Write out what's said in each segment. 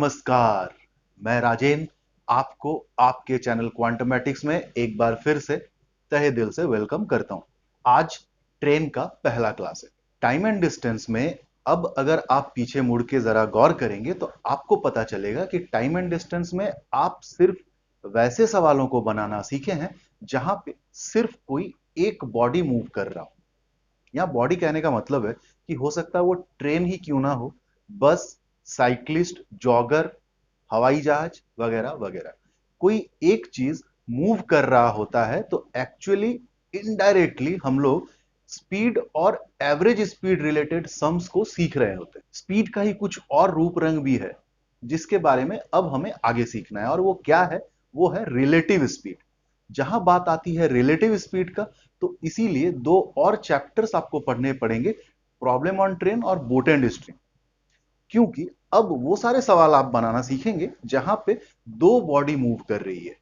नमस्कार। मैं राजेंद्र आपको आपके चैनल क्वांटमेटिक्स में एक बार फिर से तहे दिल से वेलकम करता हूं। आज ट्रेन का पहला क्लास है। टाइम एंड डिस्टेंस में अब अगर आप पीछे मुड़ के जरा गौर करेंगे तो आपको पता चलेगा कि टाइम एंड डिस्टेंस में आप सिर्फ वैसे सवालों को बनाना सीखे हैं जहां पे सिर्फ कोई एक बॉडी मूव कर रहा हो। या बॉडी कहने का मतलब है कि हो सकता है वो ट्रेन ही क्यों ना हो, बस, साइकिलिस्ट, जॉगर, हवाई जहाज वगैरह वगैरह, कोई एक चीज मूव कर रहा होता है तो एक्चुअली इनडायरेक्टली हम लोग स्पीड और एवरेज स्पीड रिलेटेड सम्स को सीख रहे होते हैं। स्पीड का ही कुछ और रूप रंग भी है जिसके बारे में अब हमें आगे सीखना है, और वो क्या है? वो है रिलेटिव स्पीड। जहां बात आती है रिलेटिव स्पीड का, तो इसीलिए दो और चैप्टर्स आपको पढ़ने पड़ेंगे, प्रॉब्लम ऑन ट्रेन और बोट एंड स्ट्रीम। क्योंकि अब वो सारे सवाल आप बनाना सीखेंगे जहां पे दो बॉडी मूव कर रही है,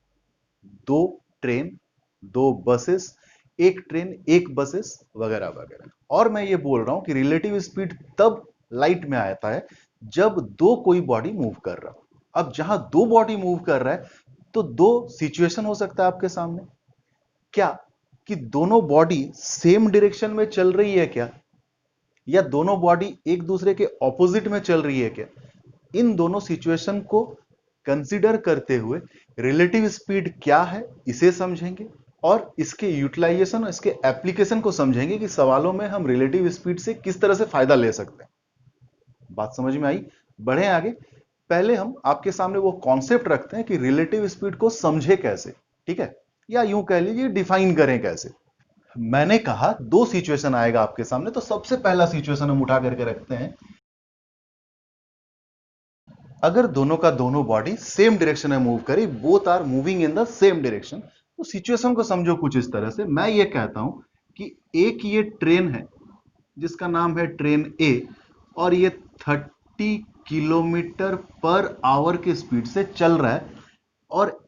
दो ट्रेन, दो बसेस, एक ट्रेन एक बसेस वगैरह वगैरह। और मैं ये बोल रहा हूं कि रिलेटिव स्पीड तब लाइट में आता है जब दो कोई बॉडी मूव कर रहा हो। अब जहां दो बॉडी मूव कर रहा है तो दो सिचुएशन हो सकता है आपके सामने। क्या कि दोनों बॉडी सेम डायरेक्शन में चल रही है क्या, या दोनों बॉडी एक दूसरे के ऑपोजिट में चल रही है क्या? इन दोनों सिचुएशन को कंसीडर करते हुए रिलेटिव स्पीड क्या है इसे समझेंगे, और इसके यूटिलाइजेशन, इसके एप्लीकेशन को समझेंगे कि सवालों में हम रिलेटिव स्पीड से किस तरह से फायदा ले सकते हैं। बात समझ में आई? बढ़े आगे। पहले हम आपके सामने वो कॉन्सेप्ट रखते हैं कि रिलेटिव स्पीड को समझे कैसे, ठीक है, या यूं कह लीजिए डिफाइन करें कैसे। मैंने कहा दो सिचुएशन आएगा आपके सामने, तो सबसे पहला सिचुएशन हम उठा करके रखते हैं। अगर दोनों का दोनों बॉडी सेम डायरेक्शन में मूव करी, both are moving in the same direction, तो सिचुएशन को समझो कुछ इस तरह से। मैं ये कहता हूं कि एक ये ट्रेन है जिसका नाम है ट्रेन ए, और ये 30 किलोमीटर पर आवर की स्पीड से चल रहा है, और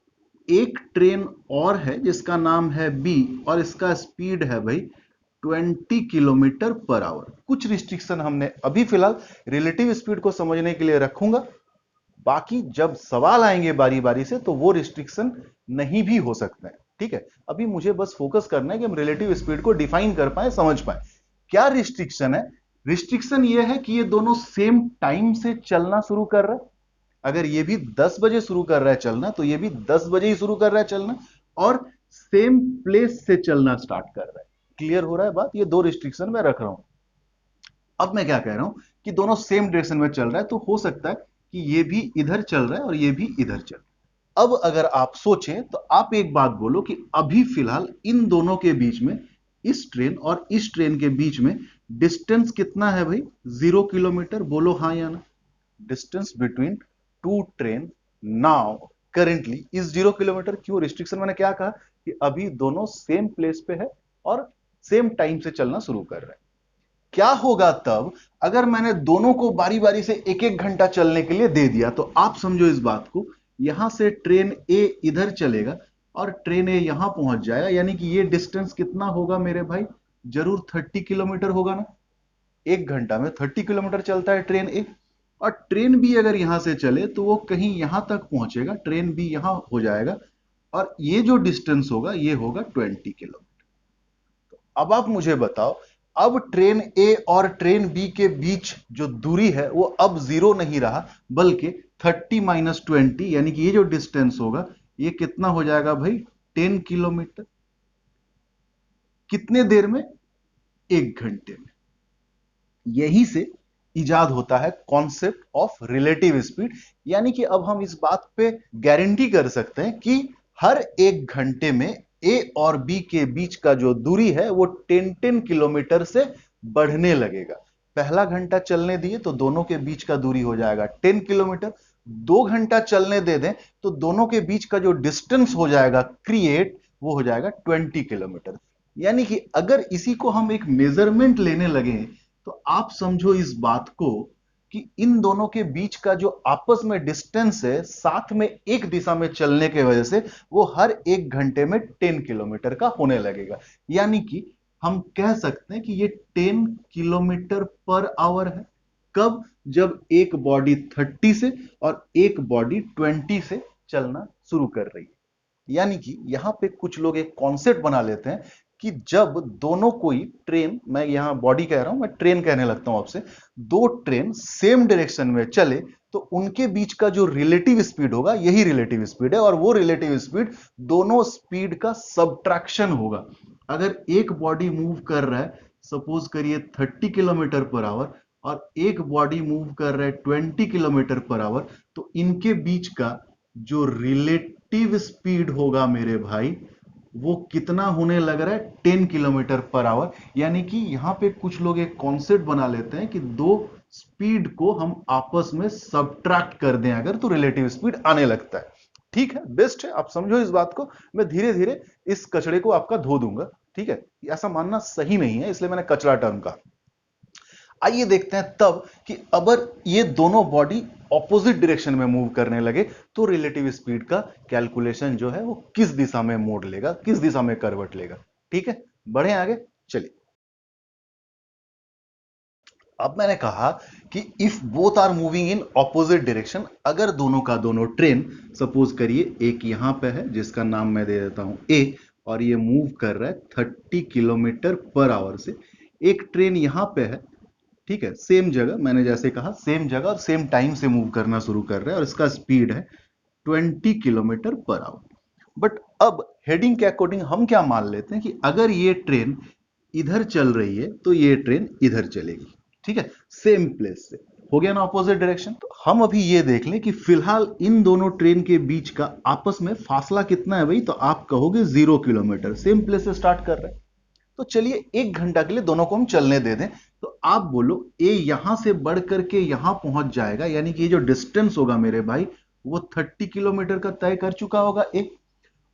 एक ट्रेन और है जिसका नाम है बी, और इसका स्पीड है भाई 20 किलोमीटर पर आवर। कुछ रिस्ट्रिक्शन हमने अभी फिलहाल रिलेटिव स्पीड को समझने के लिए रखूंगा, बाकी जब सवाल आएंगे बारी बारी से तो वो रिस्ट्रिक्शन नहीं भी हो सकते हैं, ठीक है। अभी मुझे बस फोकस करना है कि हम रिलेटिव स्पीड को डिफाइन कर पाए, समझ पाए। क्या रिस्ट्रिक्शन है? रिस्ट्रिक्शन ये है कि ये दोनों सेम टाइम से चलना शुरू कर रहा है। अगर ये भी 10 बजे शुरू कर रहा है चलना, तो ये भी 10 बजे ही शुरू कर रहा है चलना, और सेम प्लेस से चलना स्टार्ट कर रहा है। क्लियर हो रहा है बात? ये दो रिस्ट्रिक्शन मैं रख रहा हूं। अब मैं क्या कह रहा हूं कि दोनों सेम डायरेक्शन में चल रहा है, तो हो सकता है कि ये भी इधर चल रहा है और ये भी इधर चल रहा है। अब अगर आप सोचें तो आप एक बात बोलो कि अभी फिलहाल इन दोनों के बीच में, इस ट्रेन और इस ट्रेन के बीच में डिस्टेंस कितना है भाई? 0 किलोमीटर। बोलो हाँ या ना। Distance between two train now currently is 0 kilometre. क्यों? रिस्ट्रिक्शन मैंने क्या कहा कि अभी दोनों सेम प्लेस पे है और सेम टाइम से चलना शुरू कर रहे हैं। क्या होगा तब अगर मैंने दोनों को बारी बारी से एक एक घंटा चलने के लिए दे दिया? तो आप समझो इस बात को, यहां से ट्रेन ए इधर चलेगा और ट्रेन ए यहां पहुंच जाएगा, यानी कि ये डिस्टेंस कितना होगा मेरे भाई? जरूर 30 किलोमीटर होगा ना। एक घंटा में 30 किलोमीटर चलता है ट्रेन ए, और ट्रेन बी अगर यहां से चले तो वो कहीं यहां तक पहुंचेगा, ट्रेन बी यहां हो जाएगा, और ये जो डिस्टेंस होगा ये होगा 20 किलोमीटर। अब आप मुझे बताओ, अब ट्रेन ए और ट्रेन बी के बीच जो दूरी है वो अब जीरो नहीं रहा, बल्कि 30 - 20, यानी कि ये जो डिस्टेंस होगा ये कितना हो जाएगा भाई? 10 किलोमीटर। कितने देर में? एक घंटे में। यही से इजाद होता है कॉन्सेप्ट ऑफ रिलेटिव स्पीड, यानी कि अब हम इस बात पे गारंटी कर सकते हैं कि हर एक घंटे में ए और बी के बीच का जो दूरी है वो 10 किलोमीटर से बढ़ने लगेगा। पहला घंटा चलने दिए तो दोनों के बीच का दूरी हो जाएगा 10 किलोमीटर। 2 घंटा चलने दे दें तो दोनों के बीच का जो डिस्टेंस हो जाएगा क्रिएट, वो हो जाएगा 20 किलोमीटर। यानी कि अगर इसी को हम एक मेजरमेंट लेने लगे तो आप समझो इस बात को कि इन दोनों के बीच का जो आपस में डिस्टेंस है, साथ में एक दिशा में चलने के वजह से, वो हर एक घंटे में 10 किलोमीटर का होने लगेगा। यानी कि हम कह सकते हैं कि ये 10 किलोमीटर पर आवर है। कब? जब एक बॉडी 30 से और एक बॉडी 20 से चलना शुरू कर रही है। यानी कि यहां पे कुछ लोग एक कॉन्सेप्ट बना लेते हैं कि जब दोनों कोई ट्रेन, मैं यहां बॉडी कह रहा हूं, मैं ट्रेन कहने लगता हूं आपसे, दो ट्रेन सेम डायरेक्शन में चले तो उनके बीच का जो रिलेटिव स्पीड होगा, यही रिलेटिव स्पीड है, और वो रिलेटिव स्पीड दोनों स्पीड का सबट्रैक्शन होगा। अगर एक बॉडी मूव कर रहा है, सपोज करिए 30 किलोमीटर पर आवर, और एक बॉडी मूव कर रहा है 20 किलोमीटर पर आवर, तो इनके बीच का जो रिलेटिव स्पीड होगा मेरे भाई, वो कितना होने लग रहा है? 10 किलोमीटर पर आवर। यानी कि यहां पे कुछ लोग एक कॉन्सेप्ट बना लेते हैं कि दो स्पीड को हम आपस में सबट्रैक्ट कर दें अगर, तो रिलेटिव स्पीड आने लगता है। ठीक है, बेस्ट है, आप समझो इस बात को। मैं धीरे धीरे इस कचड़े को आपका धो दूंगा। ठीक है, ऐसा मानना सही नहीं है, इसलिए मैंने कचरा टर्म कहा। आइए देखते हैं तब कि अगर ये दोनों बॉडी ऑपोजिट डायरेक्शन में मूव करने लगे तो रिलेटिव स्पीड का कैलकुलेशन जो है वो किस दिशा में मोड़ लेगा, किस दिशा में करवट लेगा। ठीक है, बढ़े आगे, चलिए। अब मैंने कहा कि if both are moving in opposite direction, अगर दोनों का दोनों ट्रेन, सपोज करिए एक यहां पे है जिसका नाम मैं दे देता हूं ए, और ये मूव कर रहा है 30 किलोमीटर पर आवर से, एक ट्रेन यहां पे है, ठीक है, सेम जगह, मैंने जैसे कहा सेम जगह और सेम टाइम से मूव करना शुरू कर रहा है, और इसका स्पीड है 20 किलोमीटर पर आवर। बट अब हेडिंग के अकॉर्डिंग हम क्या मान लेते हैं कि अगर ये ट्रेन इधर चल रही है तो ये ट्रेन इधर चलेगी। ठीक है, सेम प्लेस से हो गया ना ऑपोजिट डायरेक्शन। तो हम अभी ये देख लें कि फिलहाल इन दोनों ट्रेन के बीच का आपस में फासला कितना है भाई, तो आप कहोगे 0 किलोमीटर, सेम प्लेस से स्टार्ट कर रहे हैं। तो चलिए 1 घंटा के लिए दोनों को हम चलने दे दें, तो आप बोलो ए यहां से बढ़ करके यहां पहुंच जाएगा, यानी कि ये जो डिस्टेंस होगा मेरे भाई वो 30 किलोमीटर का तय कर चुका होगा ए,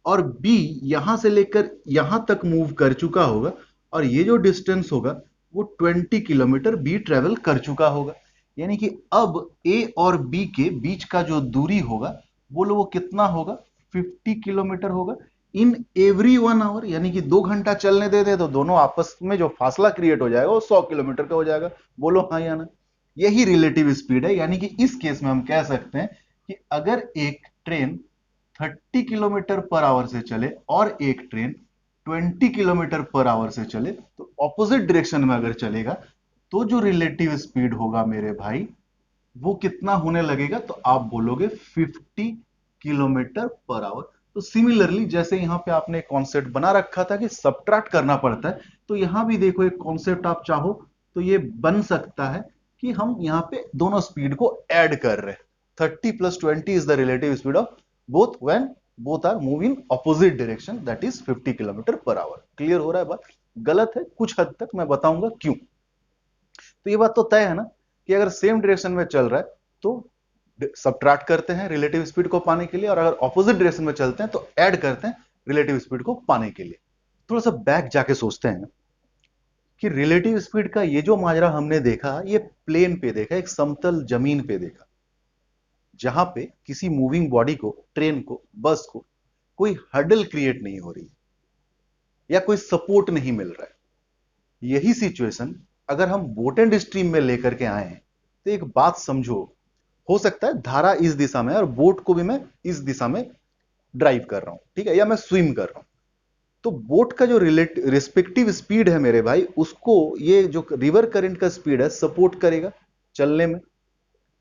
और बी यहां से लेकर यहां तक मूव कर चुका होगा, और ये जो डिस्टेंस होगा वो 20 किलोमीटर बी ट्रेवल कर चुका होगा। यानी कि अब ए और बी के बीच का जो दूरी होगा बोलो वो कितना होगा? 50 किलोमीटर होगा इन एवरी 1 आवर। यानी कि 2 घंटा चलने देते तो दोनों आपस में जो फासला क्रिएट हो जाएगा वो 100 किलोमीटर का हो जाएगा। बोलो हाँ या ना? यही रिलेटिव स्पीड है। यानी कि इस केस में हम कह सकते हैं कि अगर एक ट्रेन 30 किलोमीटर पर आवर से चले और एक ट्रेन 20 किलोमीटर पर आवर से चले, तो ऑपोजिट डायरेक्शन में अगर चलेगा तो जो रिलेटिव स्पीड होगा मेरे भाई वो कितना होने लगेगा? तो आप बोलोगे 50 किलोमीटर पर आवर। तो सिमिलरली जैसे यहां पे आपने कॉन्सेप्ट बना रखा था कि सब्ट्रैक्ट करना पड़ता है, तो यहां भी देखो एक कॉन्सेप्ट आप चाहो तो ये बन सकता है कि हम यहां पे दोनों स्पीड को ऐड कर रहे हैं। 30 plus 20 is the relative speed of both when both are move in opposite direction, that is 50 kilometer per hour. Clear हो रहा है बात? गलत है कुछ हद तक, मैं बताऊंगा क्यों। तो ये बात तो तय है ना कि अगर सेम डायरेक्शन में चल रहा है तो सब्ट्रैक्ट करते हैं रिलेटिव स्पीड को पाने के लिए, और अगर ऑपोजिट डायरेक्शन में चलते हैं तो ऐड करते हैं रिलेटिव स्पीड को पाने के लिए। थोड़ा सा बैक जाके सोचते हैं कि रिलेटिव स्पीड का ये जो माजरा हमने देखा, ये प्लेन पे देखा, एक समतल जमीन पे देखा, जहां पे किसी मूविंग बॉडी को, ट्रेन को, बस को कोई हर्डल क्रिएट नहीं हो रही या कोई सपोर्ट नहीं मिल रहा है। यही सिचुएशन अगर हम बोट एंड स्ट्रीम में लेकर के आए हैं तो एक बात समझो, हो सकता है धारा इस दिशा में और बोट को भी मैं इस दिशा में ड्राइव कर रहा हूं, ठीक है, या मैं स्विम कर रहा हूं, तो बोट का जो रिस्पेक्टिव स्पीड है मेरे भाई, उसको ये जो रिवर करंट का स्पीड है सपोर्ट करेगा चलने में।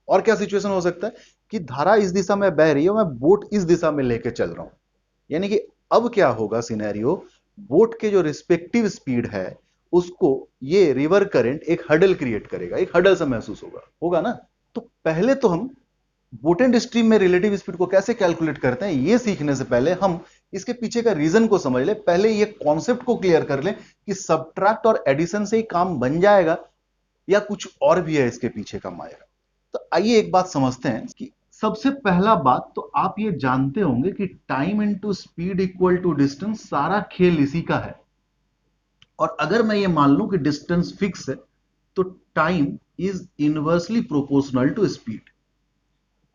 और क्या सिचुएशन हो सकता है कि धारा इस दिशा में बह रही है, मैं बोट इस दिशा में लेके चल रहा हूं, यानी कि अब क्या होगा सिनेरियो, बोट के जो रिस्पेक्टिव स्पीड है उसको ये रिवर करंट एक हडल क्रिएट करेगा, एक हडल सा महसूस होगा, होगा ना? तो पहले तो हम बोट एंड स्ट्रीम में रिलेटिव स्पीड को कैसे कैलकुलेट करते हैं ये सीखने से पहले हम इसके पीछे का रीजन को समझ ले। पहले ये कॉन्सेप्ट को क्लियर कर ले कि सबट्रैक्ट और एडिशन से ही काम बन जाएगा या कुछ और भी है इसके पीछे का मायरा। तो आइए एक बात समझते हैं कि सबसे पहला बात तो आप ये जानते होंगे कि time into speed equal to distance, सारा खेल इसी का है। और अगर मैं ये मान लूं कि डिस्टेंस फिक्स है तो time is inversely proportional to speed.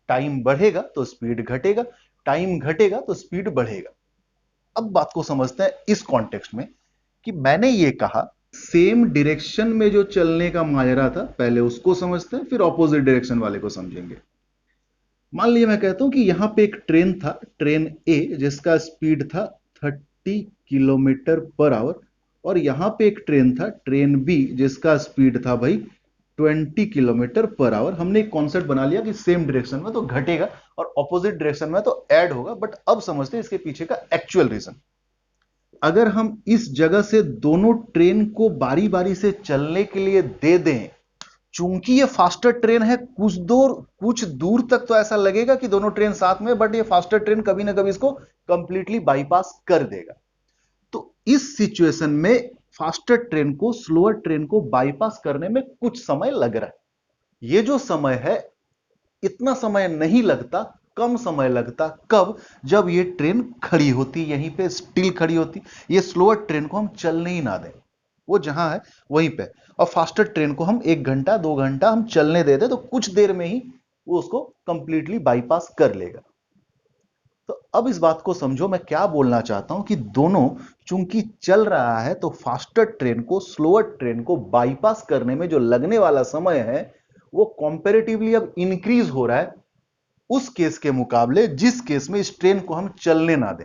Time बढ़ेगा तो स्पीड घटेगा, टाइम घटेगा तो स्पीड बढ़ेगा। अब बात को समझते हैं इस कॉन्टेक्स्ट में कि मैंने ये कहा सेम डायरेक्शन में जो चलने का माजरा था, पहले उसको समझते हैं, फिर ऑपोजिट डायरेक्शन वाले को समझेंगे। मान लीजिए मैं कहता हूं कि यहां पे एक ट्रेन था, ट्रेन ए, जिसका स्पीड था 30 किलोमीटर पर आवर, और यहां पे एक ट्रेन था, ट्रेन बी, जिसका स्पीड था भाई 20 किलोमीटर पर आवर। हमने एक कॉन्सेप्ट बना लिया कि सेम डायरेक्शन में तो घटेगा और ऑपोजिट डायरेक्शन में तो ऐड होगा। बट अब समझते हैं इसके पीछे का एक्चुअल रीजन। अगर हम इस जगह से दोनों ट्रेन को बारी बारी से चलने के लिए दे दें, चूंकि ये फास्टर ट्रेन है, कुछ दूर तक तो ऐसा लगेगा कि दोनों ट्रेन साथ में, बट ये फास्टर ट्रेन कभी ना कभी इसको कंप्लीटली बाईपास कर देगा। तो इस सिचुएशन में फास्टर ट्रेन को स्लोअर ट्रेन को बाईपास करने में कुछ समय लग रहा है। ये जो समय है, इतना समय नहीं लगता, कम समय लगता। कब? जब ये ट्रेन खड़ी होती, यहीं पे स्टिल खड़ी होती, ये स्लोअर ट्रेन को हम चलने ही ना दें, वो जहां है वहीं पे, और फास्टर ट्रेन को हम 1 घंटा 2 घंटा हम चलने देते, तो कुछ देर में ही वो उसको कंप्लीटली बाईपास कर लेगा। तो अब इस बात को समझो, मैं क्या बोलना चाहता हूं कि दोनों चूंकि चल रहा है, तो फास्टर ट्रेन को स्लोअर ट्रेन को बाईपास करने में जो लगने वाला समय है, वो कंपैरेटिवली अब इंक्रीज हो रहा है उस केस के मुकाबले जिस केस में इस ट्रेन को हम चलने ना दें।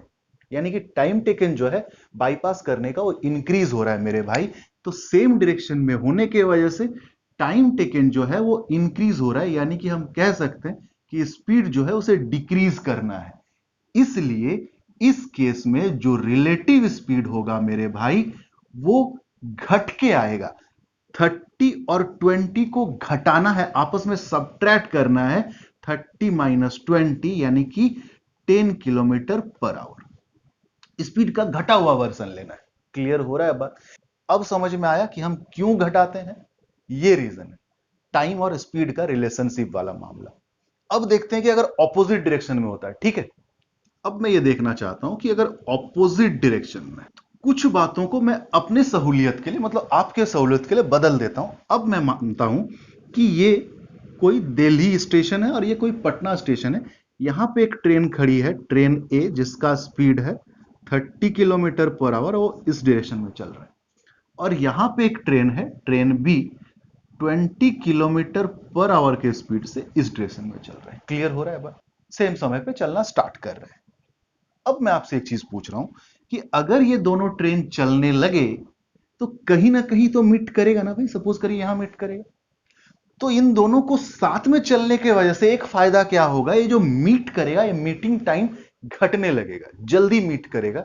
यानी कि टाइम टेकन जो है बाईपास करने का, वो इंक्रीज हो रहा है मेरे भाई। तो सेम डायरेक्शन में होने के वजह से टाइम टेकन जो है वो इंक्रीज हो रहा है, यानी कि हम कह सकते हैं कि स्पीड जो है उसे डिक्रीज करना है। इसलिए इस केस में जो रिलेटिव स्पीड होगा मेरे भाई, वो घट के आएगा। 30 और 20 को घटाना है, आपस में सब्ट्रैक्ट करना है। 30 - 20 यानी कि 10 किलोमीटर पर आवर, स्पीड का घटा हुआ वर्जन लेना है। क्लियर हो रहा है बात? अब समझ में आया कि हम क्यों घटाते हैं। ये रीजन है, टाइम और स्पीड का रिलेशनशिप वाला मामला। अब देखते हैं कि अगर ऑपोजिट डायरेक्शन में होता है। ठीक है, अब मैं ये देखना चाहता हूं कि अगर ऑपोजिट डायरेक्शन में, तो कुछ बातों को मैं अपने सहूलियत के लिए, मतलब आपके सहूलियत के लिए बदल देता हूं। अब मैं मानता हूं कि ये कोई दिल्ली स्टेशन है और ये कोई पटना स्टेशन है। यहां पे एक ट्रेन खड़ी है, ट्रेन ए, जिसका स्पीड है 30 किलोमीटर पर आवर, वो इस डायरेक्शन में चल रहा है। और यहां पे एक ट्रेन है, train B, 20 kilometer per hour के स्पीड से इस डायरेक्शन में चल रहा है। क्लियर हो रहा है बात? सेम समय पे चलना स्टार्ट कर रहे हैं। अब मैं आपसे एक चीज पूछ रहा हूं कि अगर ये दोनों ट्रेन चलने लगे, तो कहीं ना कहीं तो मीट करेगा ना भाई। सपोज करिए यहां मीट करेगा, तो इन दोनों को साथ में चलने की वजह से एक फायदा क्या होगा, ये जो मीट करेगा, ये मीटिंग टाइम घटने लगेगा, जल्दी मीट करेगा।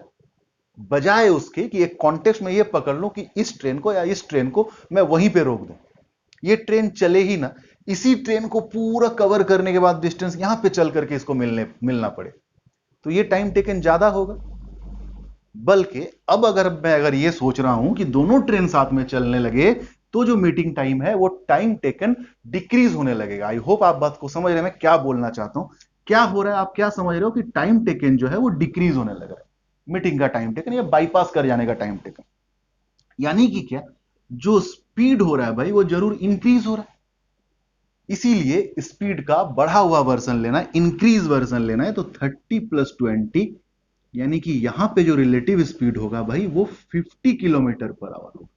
बजाय उसके कि एक कॉन्टेक्स्ट में ये पकड़ लूं कि इस ट्रेन को या इस ट्रेन को मैं वहीं पे रोक दूं, ये ट्रेन चले ही ना, इसी ट्रेन को पूरा कवर करने के बाद डिस्टेंस यहां पे चल करके इसको मिलना पड़े, तो ये टाइम टेकन ज्यादा होगा। बल्कि अब अगर ये सोच रहा हूं कि दोनों ट्रेन साथ में चलने लगे, तो जो मीटिंग टाइम है वो टाइम टेकन डिक्रीज होने लगेगा। आई होप आप बात को समझ रहे हैं मैं क्या बोलना चाहता हूं। क्या हो रहा है, आप क्या समझ रहे हो कि टाइम टेकन जो है वो डिक्रीज होने लग रहा है, मीटिंग का टाइम टेकन या बाईपास कर जाने का टाइम टेकन। यानी कि क्या, जो स्पीड हो रहा है भाई, वो जरूर इंक्रीज हो रहा है। इसीलिए स्पीड का बढ़ा हुआ वर्जन लेना है, इंक्रीज वर्जन लेना है। तो 30 + 20 यानी कि यहां पे जो रिलेटिव स्पीड होगा भाई, वो 50 किलोमीटर पर आवर होगा।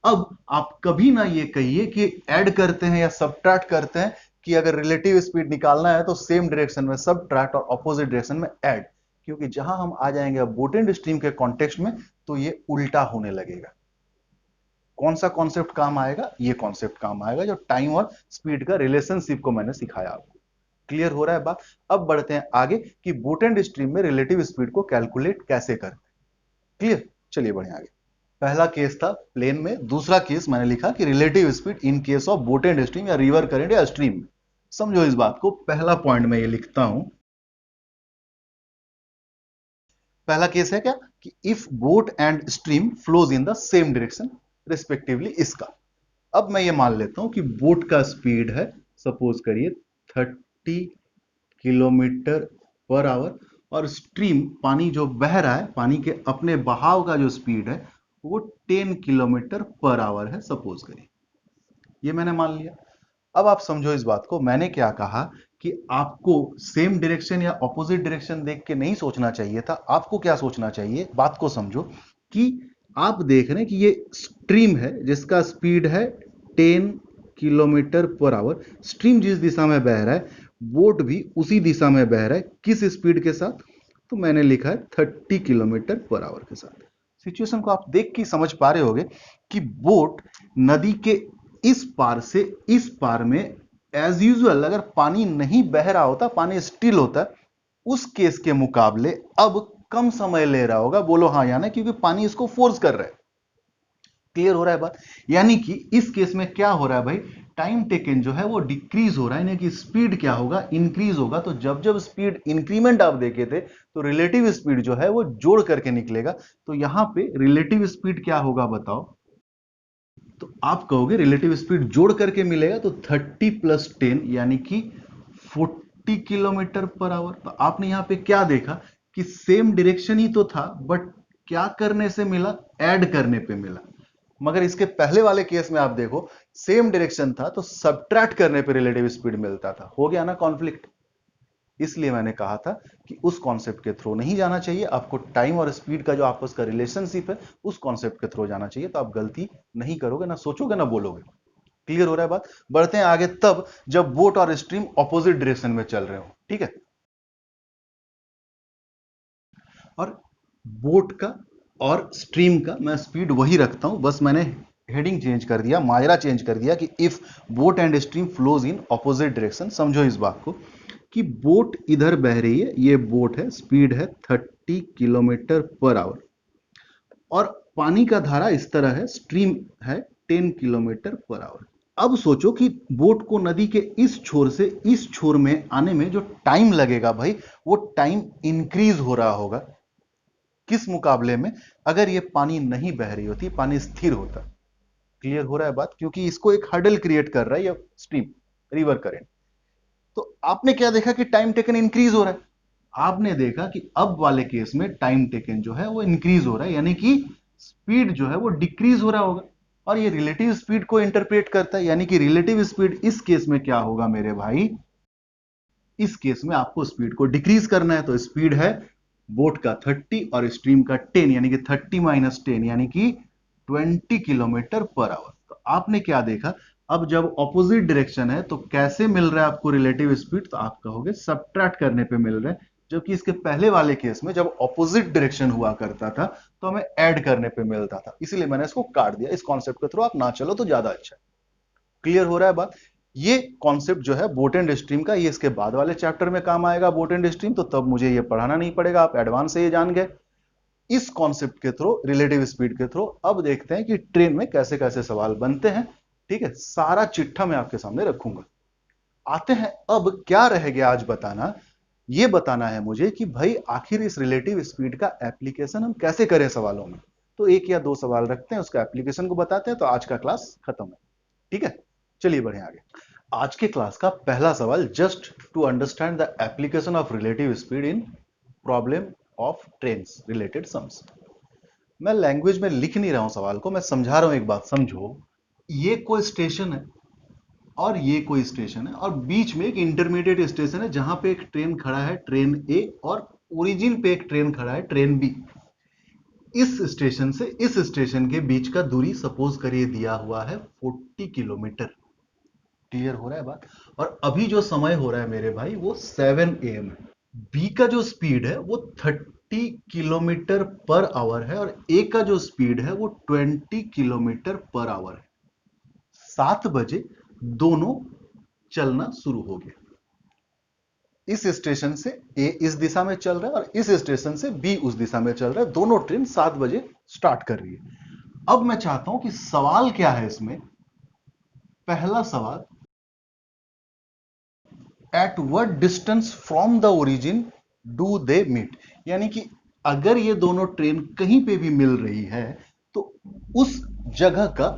अब आप कभी ना ये कहिए कि ऐड करते हैं या सबट्रैक्ट करते हैं, कि अगर रिलेटिव स्पीड निकालना है तो सेम डायरेक्शन में सबट्रैक्ट और ऑपोजिट डायरेक्शन में ऐड, क्योंकि जहां हम आ जाएंगे अब बोटेंड स्ट्रीम के कॉन्टेक्स्ट में, तो ये उल्टा होने लगेगा। कौन सा कॉन्सेप्ट काम आएगा? ये कॉन्सेप्ट काम आएगा जो टाइम और स्पीड का रिलेशनशिप को मैंने सिखाया आपको। क्लियर हो रहा है बात? अब बढ़ते हैं आगे कि बोट एंड स्ट्रीम में रिलेटिव स्पीड को कैलकुलेट कैसे करते हैं। क्लियर? चलिए बढ़े आगे। पहला केस था प्लेन में, दूसरा केस मैंने लिखा कि relative speed in case of boat and stream या रिवर करंट या स्ट्रीम। समझो इस बात को, पहला पॉइंट में ये लिखता हूं। पहला केस है क्या कि if boat and stream flows in the same direction respectively, इसका। अब मैं ये मान लेता हूं कि बोट का स्पीड है, सपोज करिए 30 किलोमीटर पर आवर, और स्ट्रीम, पानी जो बह रहा है, पानी के अपने बहाव का जो स्पीड है वो 10 किलोमीटर पर आवर है, सपोज करिए। ये मैंने मान लिया। अब आप समझो इस बात को, मैंने क्या कहा कि आपको सेम डायरेक्शन या ऑपोजिट डायरेक्शन देख के नहीं सोचना चाहिए था। आपको क्या सोचना चाहिए, बात को समझो कि आप देख रहे हैं कि ये स्ट्रीम है जिसका स्पीड है 10 किलोमीटर पर आवर। स्ट्रीम जिस दिशा में बह रहा है, बोट भी उसी दिशा में बह रहा है। किस स्पीड के साथ? तो मैंने लिखा है 30 किलोमीटर पर आवर के साथ। सिचुएशन को आप देख के समझ पा रहे होगे कि बोट नदी के इस पार से इस पार में एज यूजुअल अगर पानी नहीं बह रहा होता, पानी स्टिल होता, उस केस के मुकाबले अब कम समय ले रहा होगा। बोलो हाँ या ना, क्योंकि पानी इसको फोर्स कर रहा है। क्लियर हो रहा है बात? यानी कि इस केस में क्या हो रहा है भाई, टाइम टेकन जो है वो डिक्रीज हो रहा है, यानी कि स्पीड क्या होगा, इंक्रीज होगा। तो जब जब स्पीड इंक्रीमेंट आप देखे थे तो रिलेटिव स्पीड जो है वो जोड़ करके निकलेगा। तो यहां पे रिलेटिव स्पीड क्या होगा बताओ? तो आप कहोगे रिलेटिव स्पीड जोड़ करके मिलेगा, तो 30 प्लस 10 यानी कि 40 किलोमीटर पर आवर। तो आपने यहां पे क्या देखा कि सेम डायरेक्शन ही तो था, बट क्या करने से मिला? ऐड करने पे मिला। मगर इसके पहले वाले केस में आप देखो, सेम डायरेक्शन था तो सब्ट्रैक्ट करने पे रिलेटिव स्पीड मिलता था। हो गया ना कॉन्फ्लिक्ट? इसलिए मैंने कहा था कि उस कॉन्सेप्ट के थ्रू नहीं जाना चाहिए आपको। टाइम और स्पीड का जो आपस का रिलेशनशिप है उस कॉन्सेप्ट के थ्रू जाना चाहिए, तो आप गलती नहीं करोगे, ना सोचोगे ना बोलोगे। क्लियर हो रहा है बात? बढ़ते हैं आगे तब जब बोट और स्ट्रीम ऑपोजिट डायरेक्शन में चल रहे हो। ठीक है? और बोट का और स्ट्रीम का मैं स्पीड वही रखता हूं, बस मैंने हेडिंग चेंज कर दिया, माजरा चेंज कर दिया कि if boat and stream flows in opposite direction. समझो इस बात को कि बोट इधर बह रही है, ये बोट है, स्पीड है 30 किलोमीटर पर आवर, और पानी का धारा इस तरह है, स्ट्रीम है 10 किलोमीटर पर आवर। अब सोचो कि बोट को नदी के इस छोर से इस छोर में आने में जो टाइम लगेगा भाई, वो टाइम इंक्रीज हो रहा होगा। किस मुकाबले में? अगर ये पानी नहीं बह रही होती, पानी स्थिर होता। क्लियर हो रहा है बात? क्योंकि इसको एक हर्डल क्रिएट कर रहा है ये स्ट्रीम, रिवर करेंट। तो आपने क्या देखा कि टाइम टेकन इंक्रीज हो रहा है। आपने देखा कि अब वाले केस में टाइम टेकन जो है वो इंक्रीज हो रहा है, यानी कि स्पीड जो है वो डिक्रीज हो रहा होगा। और ये रिलेटिव स्पीड को इंटरप्रेट करता है, यानी कि रिलेटिव स्पीड इस केस में क्या होगा मेरे भाई? इस केस में आपको स्पीड को डिक्रीज करना है, तो स्पीड है बोट का 30 और स्ट्रीम का 10, यानी कि 30 माइनस 10 यानी कि 20 किलोमीटर पर आवर। तो आपने क्या देखा, अब जब ऑपोजिट डायरेक्शन है तो कैसे मिल रहा है आपको रिलेटिव स्पीड? तो आप कहोगे सब्ट्रैक्ट करने पे मिल रहा है। जबकि इसके पहले वाले केस में जब ऑपोजिट डायरेक्शन हुआ करता था तो हमें ऐड करने पे मिलता था, इसलिए मैंने इसको काट दिया। इस कॉन्सेप्ट के थ्रू आप ना चलो तो ज्यादा अच्छा है। क्लियर हो रहा है बात? ये कॉन्सेप्ट जो है बोट एंड स्ट्रीम का, ये इसके बाद वाले चैप्टर में काम आएगा, बोट एंड स्ट्रीम, तो तब मुझे ये पढ़ाना नहीं पड़ेगा, आप एडवांस से ये जान गए इस कॉन्सेप्ट के थ्रू, रिलेटिव स्पीड के थ्रू। अब देखते हैं कि ट्रेन में कैसे कैसे सवाल बनते हैं। ठीक है? सारा चिट्ठा मैं आपके सामने रखूंगा। आते हैं, अब क्या रह गया आज बताना, ये बताना है मुझे कि भाई आखिर इस रिलेटिव स्पीड का एप्लीकेशन हम कैसे करें सवालों में। तो एक या दो सवाल रखते हैं, उसका एप्लीकेशन को बताते हैं, तो आज का क्लास खत्म है। ठीक है? चलिए बढ़े आगे। आज के क्लास का पहला सवाल, just to understand the application of relative speed in problem of trains related sums. मैं लैंग्वेज में लिख नहीं रहा हूं सवाल को, मैं समझा रहा हूं, एक बात समझो। ये कोई स्टेशन है और ये कोई स्टेशन है, और बीच में एक इंटरमीडिएट स्टेशन है जहां पे एक ट्रेन खड़ा है, ट्रेन ए, और ओरिजिन पे एक ट्रेन खड़ा है, ट्रेन बी। इस स्टेशन से इस स्टेशन के बीच का दूरी सपोज करिए दिया हुआ है 40 किलोमीटर। क्लियर हो रहा है बात? और अभी जो समय हो रहा है मेरे भाई वो 7 AM है। बी का जो स्पीड है वो 30 किलोमीटर पर आवर है, और ए का जो स्पीड है वो 20 किलोमीटर पर आवर है। 7 बजे दोनों चलना शुरू हो गया। इस स्टेशन से ए इस दिशा में चल रहा है और इस स्टेशन से बी उस दिशा में चल रहा है। दोनों ट्रेन 7 बजे स्टार्ट कर रही है। अब मैं चाहता हूं कि सवाल क्या है इसमें। पहला सवाल, at what distance from the origin do they meet, यानी कि अगर ये दोनों ट्रेन कहीं पे भी मिल रही है तो उस जगह का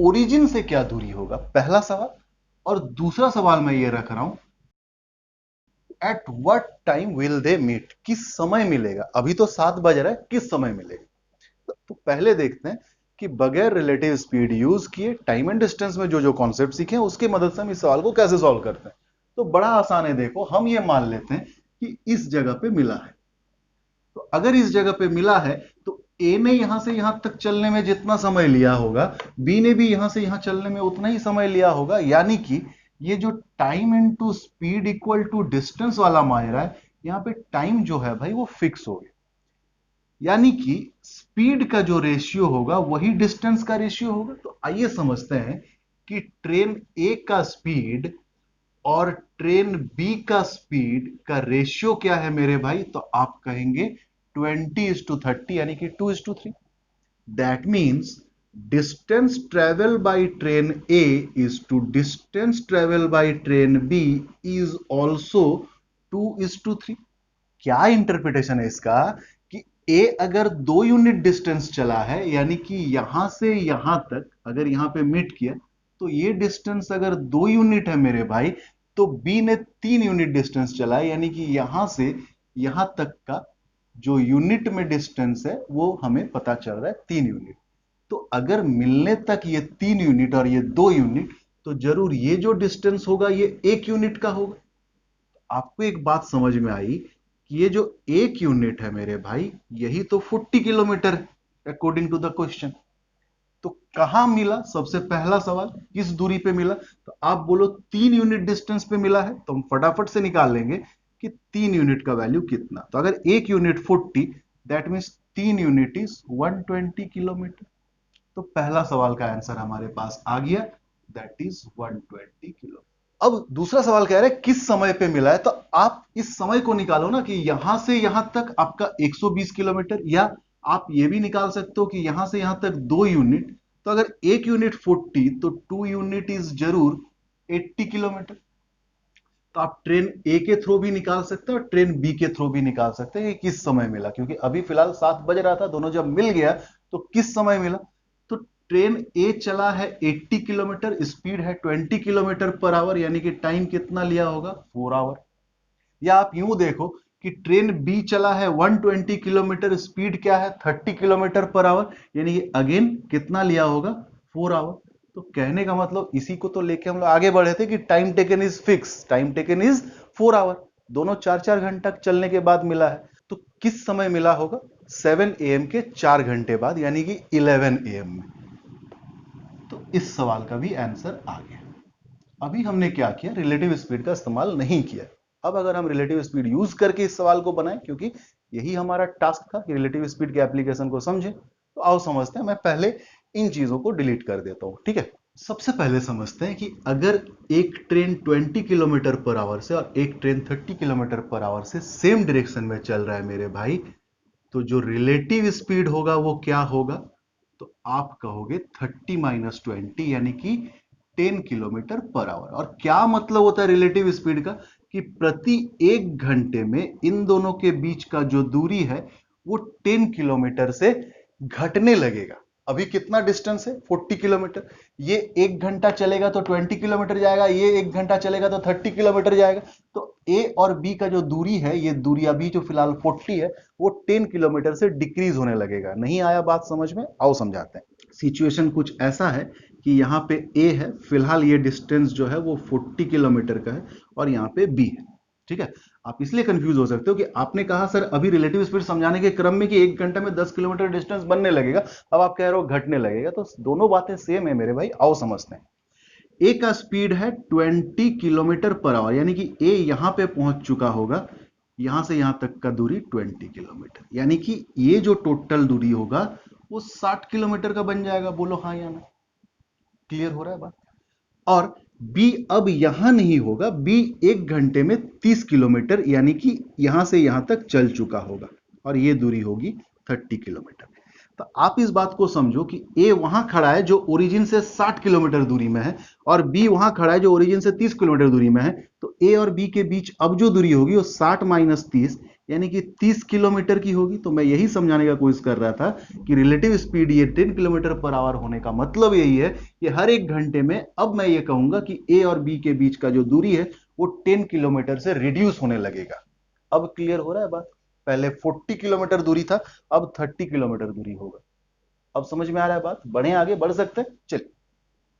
ओरिजिन से क्या दूरी होगा, पहला सवाल। और दूसरा सवाल मैं ये रख रहा हूं, at what time will they meet, किस समय मिलेगा। अभी तो 7 बज रहा है, किस समय मिलेगा। तो पहले देखते हैं कि बगैर रिलेटिव स्पीड यूज किए टाइम एंड डिस्टेंस में जो जो कॉन्सेप्ट सीखे उसकी मदद से हम इस सवाल को कैसे सॉल्व करते हैं। तो बड़ा आसान है, देखो हम ये मान लेते हैं कि इस जगह पे मिला है। तो अगर इस जगह पे मिला है तो ए ने यहां से यहां तक चलने में जितना समय लिया होगा, बी ने भी यहां से यहां चलने में उतना ही समय लिया होगा। यानी कि ये जो time into speed equal to distance वाला मायरा है, यहाँ पे टाइम जो है भाई वो फिक्स हो गया। यानी कि स्पीड का जो रेशियो होगा वही डिस्टेंस का रेशियो होगा। तो आइए समझते हैं कि ट्रेन ए का स्पीड और ट्रेन बी का स्पीड का रेशियो क्या है मेरे भाई। तो आप कहेंगे 20:30, यानी कि 2:3। That means distance travel by train A is to distance travel by train B is also 2:3। क्या इंटरप्रिटेशन है इसका कि ए अगर 2 यूनिट डिस्टेंस चला है, यानी कि यहां से यहां तक अगर यहां पे मीट किया, तो ये डिस्टेंस अगर 2 यूनिट है मेरे भाई, तो बी ने 3 यूनिट डिस्टेंस चला है, यानी कि यहां से यहां तक का जो यूनिट में डिस्टेंस है वो हमें पता चल रहा है 3 यूनिट। तो अगर मिलने तक ये 3 यूनिट और ये 2 यूनिट, तो जरूर ये जो डिस्टेंस होगा ये 1 यूनिट का होगा। आपको एक बात समझ में आई कि ये जो 1 यूनिट है मेरे भाई, यही तो 40 किलोमीटर है अकॉर्डिंग टू द क्वेश्चन। तो कहां मिला, सबसे पहला सवाल किस दूरी पे मिला। तो आप बोलो 3 यूनिट डिस्टेंस पे मिला है, तो हम फटाफट से निकाल लेंगे कि 3 यूनिट का वैल्यू कितना। तो अगर 1 unit 40, that means 3 unit is 120 kilometre. तो पहला सवाल का आंसर हमारे पास आ गया, दैट इज 120 किलोमीटर। अब दूसरा सवाल कह रहा है किस समय पे मिला है। तो आप इस समय को निकालो ना कि यहां से यहां तक आपका 120 किलोमीटर, या आप ये भी निकाल सकते हो कि यहां से यहां तक 2 यूनिट। तो अगर 1 यूनिट 40, तो 2 यूनिट इज जरूर 80 किलोमीटर। तो आप ट्रेन ए के थ्रू भी निकाल सकते हैं और ट्रेन बी के थ्रू भी निकाल सकते हैं कि किस समय मिला, क्योंकि अभी फिलहाल 7 बज रहा था, दोनों जब मिल गया तो किस समय मिला। तो ट्रेन ए चला है 80 किलोमीटर, स्पीड है 20 किलोमीटर पर आवर, यानी कि टाइम कितना लिया होगा 4 आवर। या आप यूं देखो कि ट्रेन बी चला है 120 किलोमीटर, स्पीड क्या है 30 किलोमीटर पर आवर, यानी कि अगेन कितना लिया होगा 4 आवर। तो कहने का मतलब इसी को तो लेके हम लोग आगे बढ़े थे कि time taken is fix, time taken is 4 hour. दोनों 4-4 घंटा चलने के बाद मिला है। तो किस समय मिला होगा 7 AM के 4 घंटे बाद, यानी कि 11 AM में। तो इस सवाल का भी आंसर आ गया। अभी हमने क्या किया, रिलेटिव स्पीड का इस्तेमाल नहीं किया। अब अगर हम रिलेटिव स्पीड यूज करके इस सवाल को बनाएं, क्योंकि यही हमारा टास्क था कि रिलेटिव स्पीड के एप्लीकेशन को समझें, तो आओ समझते हैं। मैं पहले इन चीजों को डिलीट कर देता हूं, ठीक है। सबसे पहले समझते हैं कि अगर एक ट्रेन 20 किलोमीटर पर आवर से और एक ट्रेन 30 किलोमीटर पर आवर से सेम डायरेक्शन में चल रहा है मेरे भाई, तो जो रिलेटिव स्पीड होगा वो क्या होगा। तो आप कहोगे 30 - 20, यानी कि 10 किलोमीटर पर आवर। और क्या मतलब होता है रिलेटिव स्पीड का, कि प्रति 1 घंटे में इन दोनों के बीच का जो दूरी है वो 10 किलोमीटर से घटने लगेगा। अभी कितना डिस्टेंस है 40 किलोमीटर। ये 1 घंटा चलेगा तो 20 किलोमीटर जाएगा, ये 1 घंटा चलेगा तो 30 किलोमीटर जाएगा। तो ए और बी का जो दूरी है, ये दूरी अभी जो फिलहाल 40 है, वो 10 किलोमीटर से डिक्रीज होने लगेगा। नहीं आया बात समझ में, आओ समझाते हैं। सिचुएशन कुछ ऐसा है कि यहाँ पे ए है, फिलहाल ये डिस्टेंस जो है वो 40 किलोमीटर का है, और यहाँ पे बी है, ठीक है। आप इसलिए कंफ्यूज हो सकते हो कि आपने कहा सर अभी रिलेटिव स्पीड समझाने के क्रम में कि 1 घंटे में 10 किलोमीटर डिस्टेंस बनने लगेगा, अब आप कह रहे हो घटने लगेगा। तो दोनों बातें सेम है मेरे भाई, आओ समझते हैं। ए का स्पीड है 20 किलोमीटर पर आवर, यानी कि ए यहां पे पहुंच चुका होगा, यहां से यहां तक का दूरी 20 किलोमीटर, यानी कि ये जो टोटल दूरी होगा वो 60 किलोमीटर का बन जाएगा। बोलो हाँ या ना, क्लियर हो रहा है बात। और बी अब यहां नहीं होगा, बी 1 घंटे में 30 किलोमीटर, यानी कि यहां से यहां तक चल चुका होगा, और ये दूरी होगी 30 किलोमीटर। तो आप इस बात को समझो कि ए वहां खड़ा है जो ओरिजिन से 60 किलोमीटर दूरी में है, और बी वहां खड़ा है जो ओरिजिन से 30 किलोमीटर दूरी में है। तो ए और बी के बीच अब जो दूरी होगी वो 60 - 30, यानी कि 30 किलोमीटर की होगी। तो मैं यही समझाने का कोशिश कर रहा था कि रिलेटिव स्पीड ये 10 किलोमीटर पर आवर होने का मतलब यही है कि हर 1 घंटे में अब मैं ये कहूंगा कि ए और बी के बीच का जो दूरी है वो 10 किलोमीटर से रिड्यूस होने लगेगा। अब क्लियर हो रहा है बात। पहले 40 किलोमीटर दूरी था, अब 30 किलोमीटर दूरी होगा। अब समझ में आ रहा है बात, बढ़े आगे बढ़ सकते हैं, चलिए।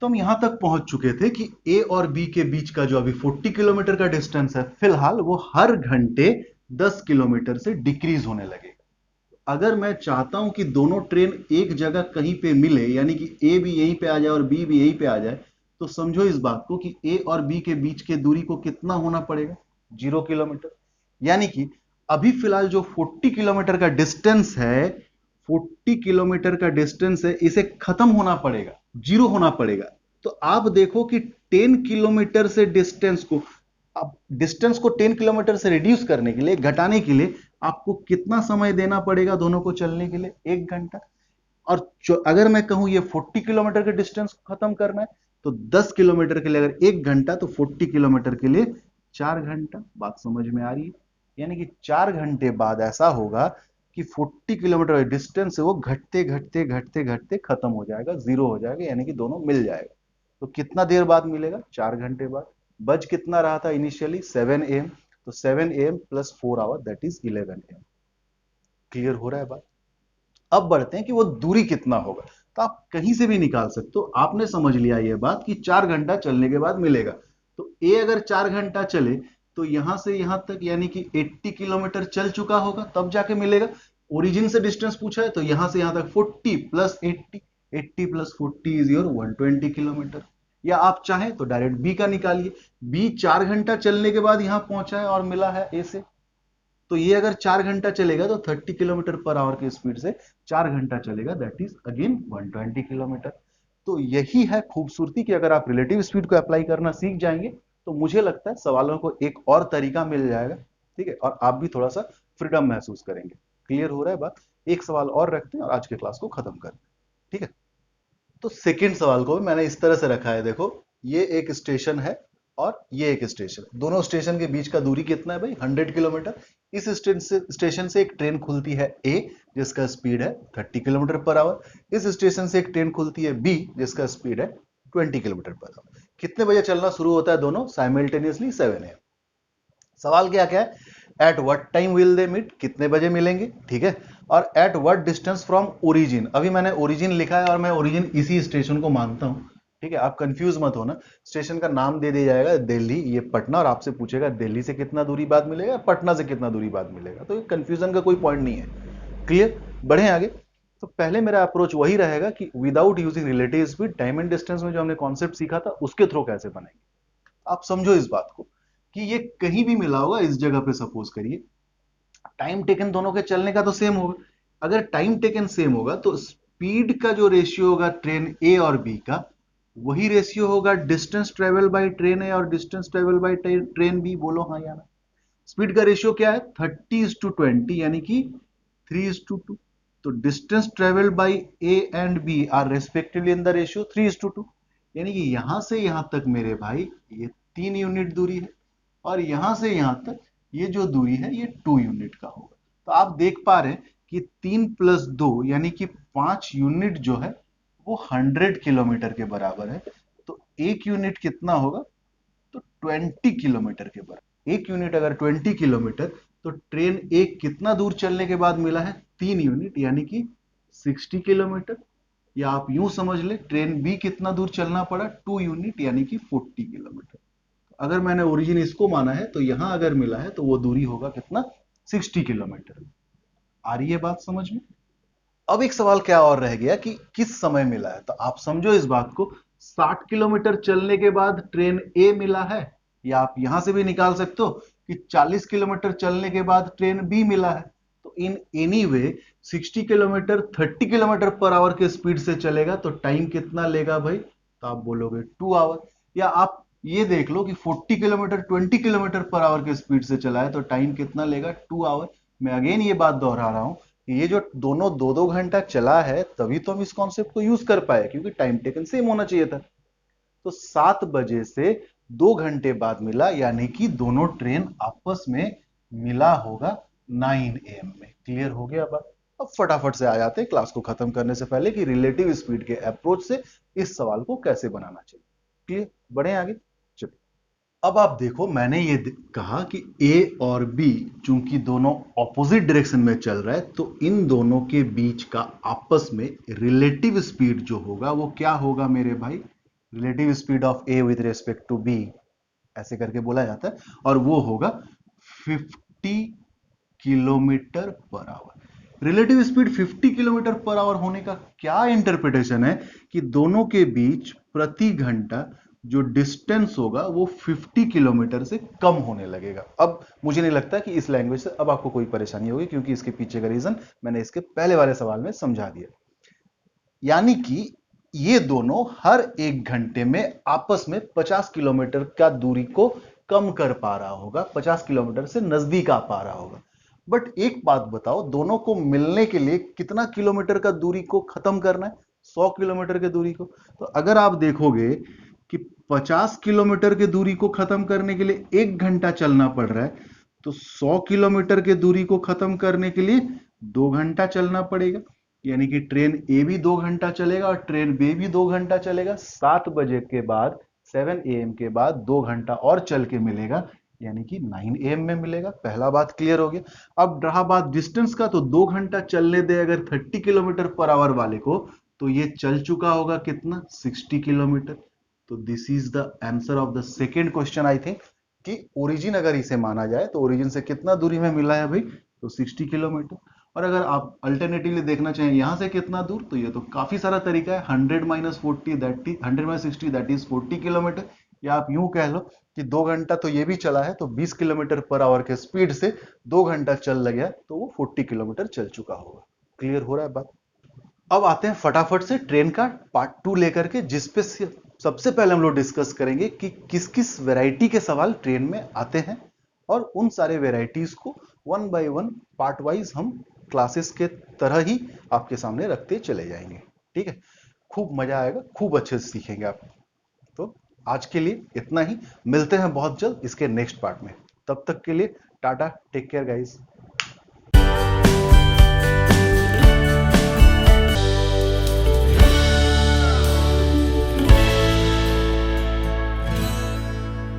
तो हम यहां तक पहुंच चुके थे कि ए और बी के बीच का जो अभी 40 किलोमीटर का डिस्टेंस है, फिलहाल वो हर घंटे 10 किलोमीटर से डिक्रीज होने लगेगा। अगर मैं चाहता हूं कि दोनों ट्रेन एक जगह कहीं पे मिले, यानी कि ए भी यहीं पे आ जाए और बी भी यहीं पे आ जाए, तो समझो इस बात को कि ए और बी के बीच के दूरी को कितना होना पड़ेगा, 0 किलोमीटर। यानी कि अभी फिलहाल जो 40 किलोमीटर का डिस्टेंस है, 40 किलोमीटर का डिस्टेंस है, इसे खत्म होना पड़ेगा, जीरो होना पड़ेगा। तो आप देखो कि 10 किलोमीटर से डिस्टेंस को, अब डिस्टेंस को 10 किलोमीटर से रिड्यूस करने के लिए, घटाने के लिए आपको कितना समय देना पड़ेगा दोनों को चलने के लिए, 1 घंटा। और अगर मैं कहूं ये 40 किलोमीटर के डिस्टेंस को खत्म करना है, तो 10 किलोमीटर के लिए अगर 1 घंटा, तो 40 किलोमीटर के लिए 4 घंटा। बात समझ में आ रही है? यानी कि 4 घंटे बाद ऐसा होगा कि 40 किलोमीटर डिस्टेंस है वो घटते घटते घटते घटते खत्म हो जाएगा, जीरो हो जाएगा, यानी कि दोनों मिल जाएगा। तो कितना देर बाद मिलेगा? 4 घंटे बाद। बज कितना रहा था इनिशियली? 7 AM। तो 7 AM plus 4 hour, that is 11 AM। Clear हो रहा है बात? अब बढ़ते हैं कि वो दूरी कितना होगा। तो आप कहीं से भी निकाल सकते हो। आपने समझ लिया ये बात कि 4 घंटा चलने के बाद मिलेगा। तो ए अगर 4 घंटा चले तो यहां से यहां तक यानी कि 80 किलोमीटर चल चुका होगा, तब जाके मिलेगा। ओरिजिन से डिस्टेंस पूछा है तो यहां से यहां तक 40 plus 80, 80 plus 40 is your 120 kilometre. या आप चाहें तो डायरेक्ट बी का निकालिए। बी 4 घंटा चलने के बाद यहां पहुंचा है और मिला है ए से, तो ये अगर 4 घंटा चलेगा तो 30 किलोमीटर पर आवर की स्पीड से 4 घंटा चलेगा, दैट इज अगेन 120 किलोमीटर। तो यही है खूबसूरती कि अगर आप रिलेटिव स्पीड को अप्लाई करना सीख जाएंगे तो मुझे लगता है सवालों को एक और तरीका मिल जाएगा। ठीक है, और आप भी थोड़ा सा फ्रीडम महसूस करेंगे। क्लियर हो रहा है बात? एक सवाल और रखते हैं और आज के क्लास को खत्म करते हैं। ठीक है, तो सेकंड सवाल को भी मैंने इस तरह से रखा है। देखो, ये एक स्टेशन है और ये एक स्टेशन, दोनों स्टेशन के बीच का दूरी कितना है भाई? 100 किलोमीटर। इस स्टेशन से एक ट्रेन खुलती है ए, जिसका स्पीड है 30 किलोमीटर पर आवर। इस स्टेशन से एक ट्रेन खुलती है बी, जिसका स्पीड है 20 किलोमीटर पर आवर। कितने बजे चलना शुरू होता है दोनों? Simultaneously 7 AM। सवाल क्या क्या है? At what time will they meet, कितने बजे मिलेंगे, ठीक है। और at what distance from origin, अभी मैंने ओरिजिन लिखा है और मैं ओरिजिन इसी स्टेशन को मानता हूं। ठीक है, आप कंफ्यूज मत होना। स्टेशन का नाम दे दिया जाएगा दिल्ली, ये पटना, और आपसे पूछेगा दिल्ली से कितना दूरी बाद मिलेगा, पटना से कितना दूरी बाद मिलेगा। तो कंफ्यूजन का कोई पॉइंट नहीं है। क्लियर? बढ़े आगे। तो पहले मेरा अप्रोच वही रहेगा कि without using relative speed, time and distance में जो हमने कॉन्सेप्ट सीखा था उसके थ्रू कैसे बनाएंगे। आप समझो इस बात को कि ये कहीं भी मिला होगा, इस जगह पे सपोज करिए, टाइम टेकन दोनों के चलने का तो सेम होगा। अगर टाइम टेकन सेम होगा तो स्पीड का जो रेशियो होगा ट्रेन ए और बी का, वही रेशियो होगा distance travel by train A और distance travel by train B. बोलो हाँ या ना? स्पीड का रेशियो क्या है? 30:20, यानी कि 3:2। तो distance travel by A and B are respectively in the ratio 3:2। यानी कि यहां से यहां तक मेरे भाई ये 3 यूनिट दूरी है, और यहां से यहां तक ये जो दूरी है ये 2 यूनिट का होगा। तो आप देख पा रहे हैं कि 3 + 2 यानी कि 5 यूनिट जो है वो 100 किलोमीटर के बराबर है। तो 1 यूनिट कितना होगा? तो 20 किलोमीटर के बराबर। 1 यूनिट अगर 20 किलोमीटर, तो ट्रेन एक कितना दूर चलने के बाद मिला है? 3 यूनिट, यानी कि 60 किलोमीटर। या आप यूं समझ ले, ट्रेन बी कितना दूर चलना पड़ा? 2 यूनिट, यानी कि 40 किलोमीटर। अगर मैंने ओरिजिन इसको माना है तो यहां अगर मिला है तो वो दूरी होगा कितना? 60 किलोमीटर। आ रही है बात समझ में? अब एक सवाल क्या और रह गया कि किस समय मिला है। तो आप समझो इस बात को, 60 किलोमीटर चलने के बाद ट्रेन ए मिला है, या आप यहां से भी निकाल सकते हो कि 40 किलोमीटर चलने के बाद ट्रेन बी मिला है। तो in any way 60 kilometre 30 kilometre per hour के स्पीड से चलेगा तो टाइम कितना लेगा भाई? तो आप बोलोगे 2 आवर। या आप ये देख लो कि 40 किलोमीटर 20 किलोमीटर पर आवर के स्पीड से चला है तो टाइम कितना लेगा? 2 आवर। मैं अगेन ये बात दोहरा रहा हूं, ये जो दोनों दो दो घंटा चला है तभी तो हम इस कॉन्सेप्ट को यूज कर पाए, क्योंकि टाइम टेकन सेम होना चाहिए था। तो 7 बजे से 2 घंटे बाद मिला, यानी कि दोनों ट्रेन आपस में मिला होगा 9 AM में। क्लियर हो गया बात? अब फटाफट से आ जाते हैं क्लास को खत्म करने से पहले कि रिलेटिव स्पीड के अप्रोच से इस सवाल को कैसे बनाना चाहिए। क्लियर? बढ़े आगे। चलिए, अब आप देखो, मैंने ये कहा कि ए और बी चूंकि दोनों ऑपोजिट डायरेक्शन में चल रहा है, तो इन दोनों के बीच का आपस में रिलेटिव स्पीड जो होगा वो क्या होगा मेरे भाई? Relative speed of A with respect to B, ऐसे करके बोला जाता है, और वो होगा 50 kilometer per our. Relative speed 50 kilometer per our होने का क्या इंटरप्रिटेशन है कि दोनों के बीच प्रति घंटा जो डिस्टेंस होगा वो 50 किलोमीटर से कम होने लगेगा। अब मुझे नहीं लगता कि इस लैंग्वेज से अब आपको कोई परेशानी होगी, क्योंकि इसके पीछे का रीजन मैंने इसके पहले वाले सवाल में समझा दिया। यानी कि ये दोनों हर एक घंटे में आपस में 50 किलोमीटर का दूरी को कम कर पा रहा होगा, 50 किलोमीटर से नजदीक आ पा रहा होगा। बट एक बात बताओ, दोनों को मिलने के लिए कितना किलोमीटर का दूरी को खत्म करना है? 100 किलोमीटर की दूरी को। तो अगर आप देखोगे कि 50 किलोमीटर की दूरी को खत्म करने के लिए 1 घंटा चलना पड़ रहा है, तो 100 किलोमीटर की दूरी को खत्म करने के लिए 2 घंटा चलना पड़ेगा। यानी कि ट्रेन ए भी 2 घंटा चलेगा और ट्रेन बी भी 2 घंटा चलेगा। 7 बजे के बाद, 7 AM के बाद 2 घंटा और चल के मिलेगा, यानी कि 9 AM में मिलेगा। पहला बात क्लियर हो गया। अब रहा बात डिस्टेंस का, तो 2 घंटा चलने दे अगर 30 किलोमीटर पर आवर वाले को, तो ये चल चुका होगा कितना? 60 किलोमीटर। तो this is the answer of the second question. I think कि ओरिजिन अगर इसे माना जाए तो ओरिजिन से कितना दूरी में मिला है भाई? तो 60 किलोमीटर। और अगर आप अल्टरनेटिवली देखना चाहें यहां से कितना दूर, तो ये तो काफी सारा तरीका है। 100 - 40 that is 100 - 60 that is 40 kilometre. या आप यूं कह लो कि 2 घंटा तो ये भी चला है, तो 20 किलोमीटर पर आवर के स्पीड से 2 घंटा चल लगा तो वो 40 किलोमीटर चल चुका होगा। क्लियर हो रहा है बात? अब आते हैं फटाफट से ट्रेन का पार्ट 2 लेकर के, जिसपे सबसे पहले हम लोग डिस्कस करेंगे कि किस किस वैरायटी के सवाल ट्रेन में आते हैं, और उन सारे वैरायटीज को one by one part wise हम क्लासेस के तरह ही आपके सामने रखते चले जाएंगे। ठीक है, खूब मजा आएगा, खूब अच्छे से सीखेंगे आप। तो आज के लिए इतना ही, मिलते हैं बहुत जल्द इसके नेक्स्ट पार्ट में। तब तक के लिए टाटा, टेक केयर गाइस।